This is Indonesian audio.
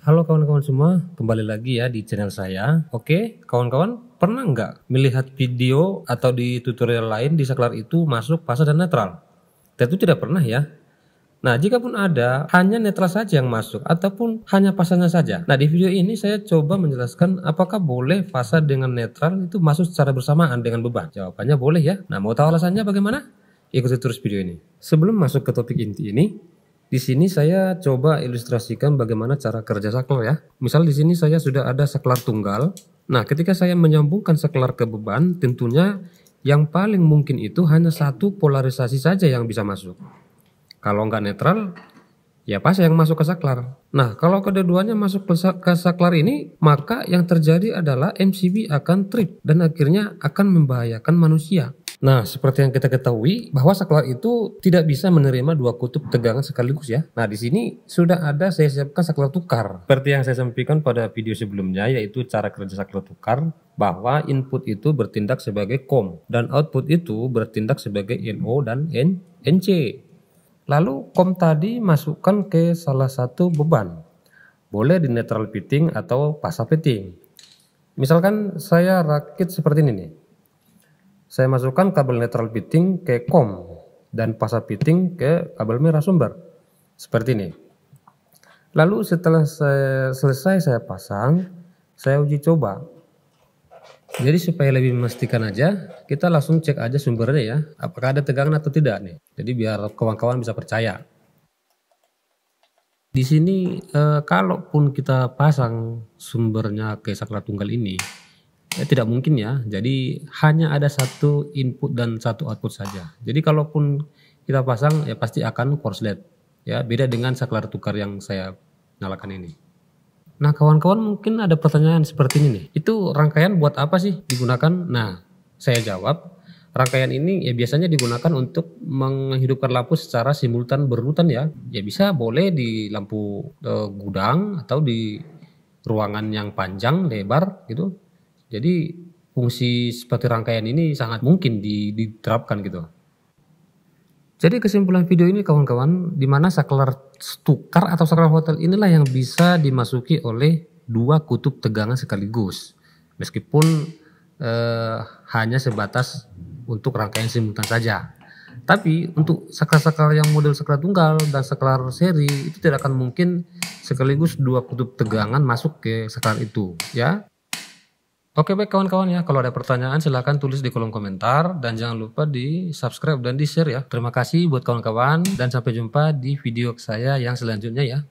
Halo kawan-kawan semua, kembali lagi ya di channel saya. Oke, kawan-kawan pernah nggak melihat video atau di tutorial lain di saklar itu masuk fase dan netral? Tentu tidak pernah ya. Nah, jika pun ada, hanya netral saja yang masuk ataupun hanya fasenya saja. Nah, di video ini saya coba menjelaskan apakah boleh fase dengan netral itu masuk secara bersamaan dengan beban. Jawabannya boleh ya. Nah, mau tahu alasannya bagaimana? Ikuti terus video ini. Sebelum masuk ke topik inti ini, di sini saya coba ilustrasikan bagaimana cara kerja saklar ya. Misal di sini saya sudah ada saklar tunggal. Nah, ketika saya menyambungkan saklar ke beban, tentunya yang paling mungkin itu hanya satu polarisasi saja yang bisa masuk. Kalau nggak netral, ya fase yang masuk ke saklar. Nah, kalau kedua-duanya masuk ke saklar ini, maka yang terjadi adalah MCB akan trip dan akhirnya akan membahayakan manusia. Nah, seperti yang kita ketahui bahwa saklar itu tidak bisa menerima dua kutub tegangan sekaligus ya. Nah, di sini sudah ada saya siapkan saklar tukar. Seperti yang saya sampaikan pada video sebelumnya, yaitu cara kerja saklar tukar, bahwa input itu bertindak sebagai COM dan output itu bertindak sebagai NO dan NC. Lalu COM tadi masukkan ke salah satu beban. Boleh di neutral fitting atau fasa fitting. Misalkan saya rakit seperti ini nih. Saya masukkan kabel neutral fitting ke COM dan fasa fitting ke kabel merah sumber. Seperti ini. Lalu setelah selesai saya pasang, saya uji coba. Jadi supaya lebih memastikan aja, kita langsung cek aja sumbernya ya, apakah ada tegangan atau tidak nih. Jadi biar kawan-kawan bisa percaya. Di sini kalaupun kita pasang sumbernya ke saklar tunggal ini, tidak mungkin ya. Jadi hanya ada satu input dan satu output saja. Jadi kalaupun kita pasang ya pasti akan korslet. Ya, beda dengan saklar tukar yang saya nyalakan ini. Nah, kawan-kawan mungkin ada pertanyaan seperti ini nih. Itu rangkaian buat apa sih digunakan? Nah, saya jawab, rangkaian ini ya biasanya digunakan untuk menghidupkan lampu secara simultan berurutan ya. Ya bisa boleh di lampu gudang atau di ruangan yang panjang, lebar gitu. Jadi fungsi seperti rangkaian ini sangat mungkin diterapkan gitu. Jadi kesimpulan video ini kawan-kawan, di mana saklar tukar atau saklar hotel inilah yang bisa dimasuki oleh dua kutub tegangan sekaligus. Meskipun hanya sebatas untuk rangkaian simultan saja. Tapi untuk saklar-saklar yang model saklar tunggal dan saklar seri itu tidak akan mungkin sekaligus dua kutub tegangan masuk ke saklar itu ya. Oke baik kawan-kawan ya, kalau ada pertanyaan silahkan tulis di kolom komentar dan jangan lupa di subscribe dan di share ya. Terima kasih buat kawan-kawan dan sampai jumpa di video saya yang selanjutnya ya.